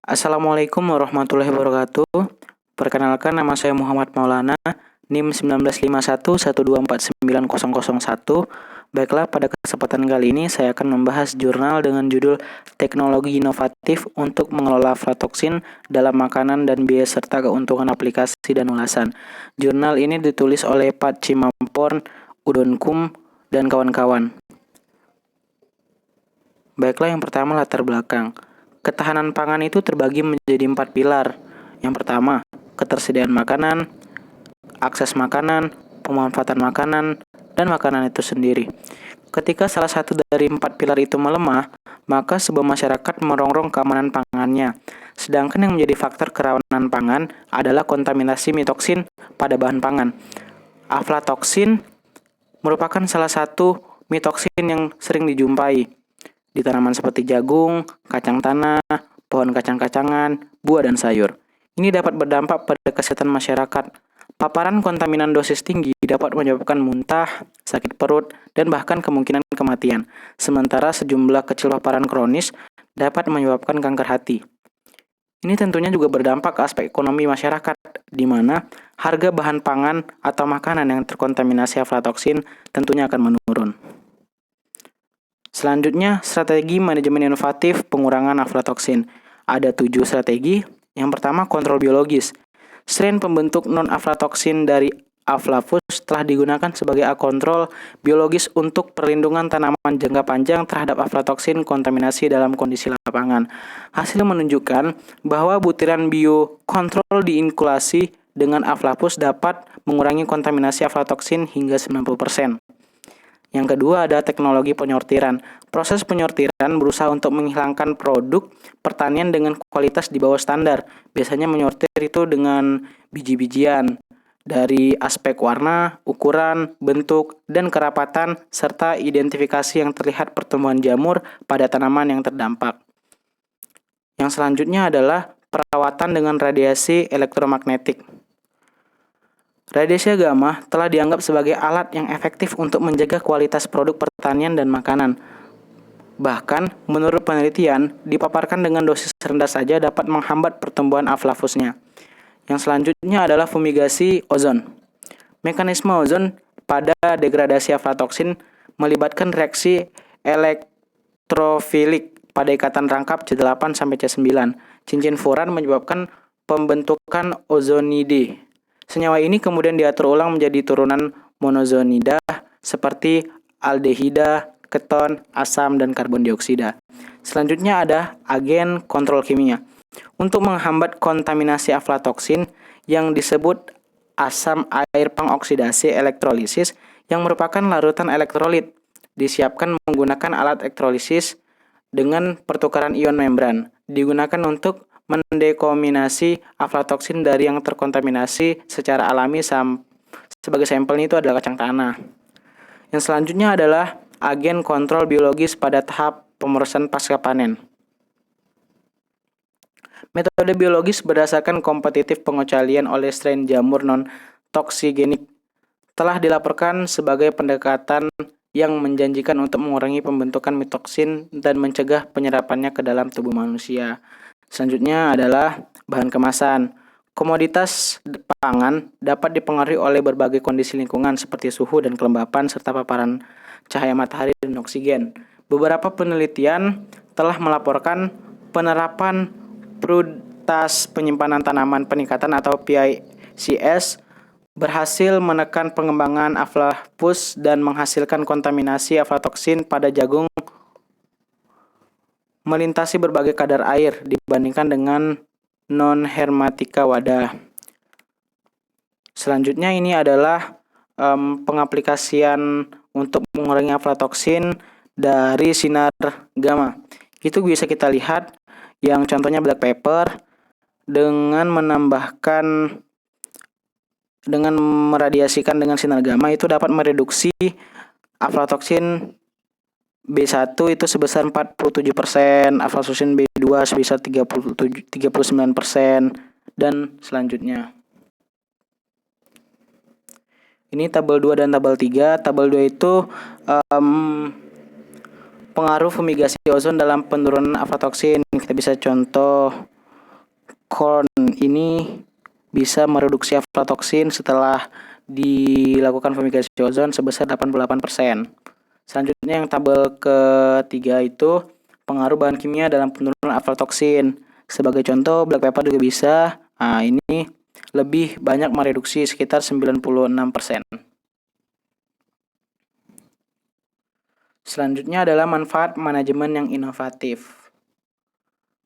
Assalamualaikum warahmatullahi wabarakatuh. Perkenalkan, nama saya Muhammad Maulana, NIM 195112490001. Baiklah, pada kesempatan kali ini saya akan membahas jurnal dengan judul Teknologi Inovatif untuk Mengelola Aflatoksin dalam Makanan dan Biaya serta Keuntungan Aplikasi dan Ulasan. Jurnal ini ditulis oleh Pat Chimamporn Udonkum dan kawan-kawan. Baiklah, yang pertama latar belakang. Ketahanan pangan itu terbagi menjadi 4 pilar. Yang pertama, ketersediaan makanan, akses makanan, pemanfaatan makanan, dan makanan itu sendiri. Ketika salah satu dari 4 pilar itu melemah, maka sebuah masyarakat merongrong keamanan pangannya. Sedangkan yang menjadi faktor kerawanan pangan adalah kontaminasi mitoksin pada bahan pangan. Aflatoksin merupakan salah satu mitoksin yang sering dijumpai di tanaman seperti jagung, kacang tanah, pohon kacang-kacangan, buah dan sayur. Ini dapat berdampak pada kesehatan masyarakat. Paparan kontaminan dosis tinggi dapat menyebabkan muntah, sakit perut, dan bahkan kemungkinan kematian. Sementara sejumlah kecil paparan kronis dapat menyebabkan kanker hati. Ini tentunya juga berdampak ke aspek ekonomi masyarakat, di mana harga bahan pangan atau makanan yang terkontaminasi aflatoksin tentunya akan menurun. Selanjutnya, strategi manajemen inovatif pengurangan aflatoksin. Ada 7 strategi. Yang pertama, kontrol biologis. Strain pembentuk non-aflatoksin dari Aflavus telah digunakan sebagai kontrol biologis untuk perlindungan tanaman jangka panjang terhadap aflatoksin kontaminasi dalam kondisi lapangan. Hasil menunjukkan bahwa butiran biokontrol diinkulasi dengan Aflavus dapat mengurangi kontaminasi aflatoksin hingga 90%. Yang kedua ada teknologi penyortiran. Proses penyortiran berusaha untuk menghilangkan produk pertanian dengan kualitas di bawah standar. Biasanya menyortir itu dengan biji-bijian dari aspek warna, ukuran, bentuk, dan kerapatan, serta identifikasi yang terlihat pertumbuhan jamur pada tanaman yang terdampak. Yang selanjutnya adalah perawatan dengan radiasi elektromagnetik. Radiasi gamma telah dianggap sebagai alat yang efektif untuk menjaga kualitas produk pertanian dan makanan. Bahkan, menurut penelitian, dipaparkan dengan dosis rendah saja dapat menghambat pertumbuhan aflavusnya. Yang selanjutnya adalah fumigasi ozon. Mekanisme ozon pada degradasi aflatoksin melibatkan reaksi elektrofilik pada ikatan rangkap C8-C9. Cincin furan menyebabkan pembentukan ozonide. Senyawa ini kemudian diatur ulang menjadi turunan monozonida seperti aldehida, keton, asam, dan karbon dioksida. Selanjutnya ada agen kontrol kimia. Untuk menghambat kontaminasi aflatoksin yang disebut asam air pengoksidasi elektrolisis yang merupakan larutan elektrolit, disiapkan menggunakan alat elektrolisis dengan pertukaran ion membran. Digunakan untuk mendekontaminasi aflatoksin dari yang terkontaminasi secara alami sebagai sampelnya itu adalah kacang tanah. Yang selanjutnya adalah agen kontrol biologis pada tahap pemrosesan pasca panen. Metode biologis berdasarkan kompetitif pengecualian oleh strain jamur non-toksigenik telah dilaporkan sebagai pendekatan yang menjanjikan untuk mengurangi pembentukan mitoksin dan mencegah penyerapannya ke dalam tubuh manusia. Selanjutnya adalah bahan kemasan. Komoditas pangan dapat dipengaruhi oleh berbagai kondisi lingkungan seperti suhu dan kelembapan serta paparan cahaya matahari dan oksigen. Beberapa penelitian telah melaporkan penerapan prioritas penyimpanan tanaman peningkatan atau PICS berhasil menekan pengembangan aflavus dan menghasilkan kontaminasi aflatoksin pada jagung melintasi berbagai kadar air dibandingkan dengan non-hermatika wadah. Selanjutnya ini adalah pengaplikasian untuk mengurangi aflatoksin dari sinar gamma. Itu bisa kita lihat yang contohnya black pepper dengan meradiasikan dengan sinar gamma itu dapat mereduksi aflatoksin B1 itu sebesar 47%, aflatoksin B2 sebesar 39%, dan selanjutnya. Ini tabel 2 dan tabel 3. Tabel 2 itu pengaruh fumigasi ozon dalam penurunan aflatoksin. Kita bisa contoh corn ini bisa mereduksi aflatoksin setelah dilakukan fumigasi ozon sebesar 88%. Selanjutnya yang tabel ketiga itu pengaruh bahan kimia dalam penurunan aflatoksin. Sebagai contoh, black pepper juga bisa. Nah, ini lebih banyak mereduksi sekitar 96%. Selanjutnya adalah manfaat manajemen yang inovatif.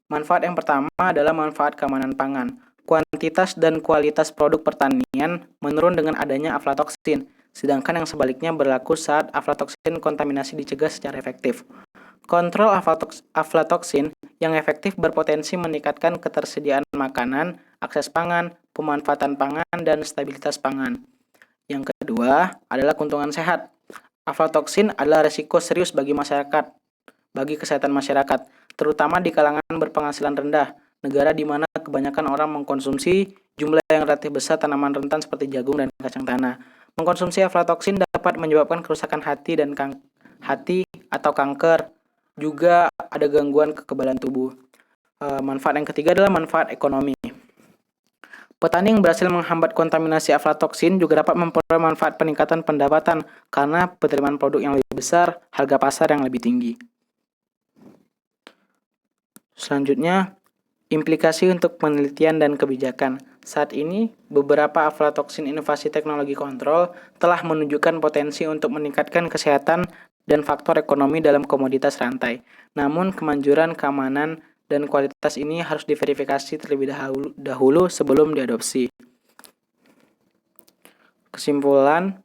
Manfaat yang pertama adalah manfaat keamanan pangan. Kuantitas dan kualitas produk pertanian menurun dengan adanya aflatoksin, sedangkan yang sebaliknya berlaku saat aflatoksin kontaminasi dicegah secara efektif. Kontrol aflatoksin yang efektif berpotensi meningkatkan ketersediaan makanan, akses pangan, pemanfaatan pangan, dan stabilitas pangan. Yang kedua adalah keuntungan sehat. Aflatoksin adalah risiko serius bagi kesehatan masyarakat, terutama di kalangan berpenghasilan rendah, negara di mana kebanyakan orang mengkonsumsi jumlah yang relatif besar tanaman rentan seperti jagung dan kacang tanah. Mengkonsumsi aflatoksin dapat menyebabkan kerusakan hati atau kanker. Juga ada gangguan kekebalan tubuh. Manfaat yang ketiga adalah manfaat ekonomi. Petani yang berhasil menghambat kontaminasi aflatoksin juga dapat memperoleh manfaat peningkatan pendapatan karena penerimaan produk yang lebih besar, harga pasar yang lebih tinggi. Selanjutnya, implikasi untuk penelitian dan kebijakan. Saat ini, beberapa aflatoksin inovasi teknologi kontrol telah menunjukkan potensi untuk meningkatkan kesehatan dan faktor ekonomi dalam komoditas rantai. Namun, kemanjuran, keamanan, dan kualitas ini harus diverifikasi terlebih dahulu sebelum diadopsi. Kesimpulan,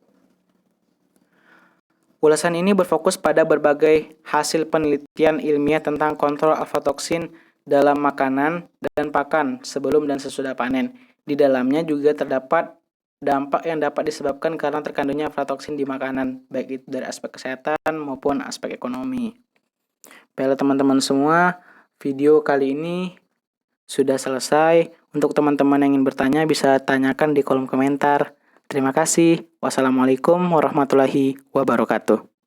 ulasan ini berfokus pada berbagai hasil penelitian ilmiah tentang kontrol aflatoksin dalam makanan dan pakan sebelum dan sesudah panen. Di dalamnya juga terdapat dampak yang dapat disebabkan karena terkandungnya aflatoksin di makanan, baik itu dari aspek kesehatan maupun aspek ekonomi. Baiklah teman-teman semua, video kali ini sudah selesai. Untuk teman-teman yang ingin bertanya bisa tanyakan di kolom komentar. Terima kasih. Wassalamualaikum warahmatullahi wabarakatuh.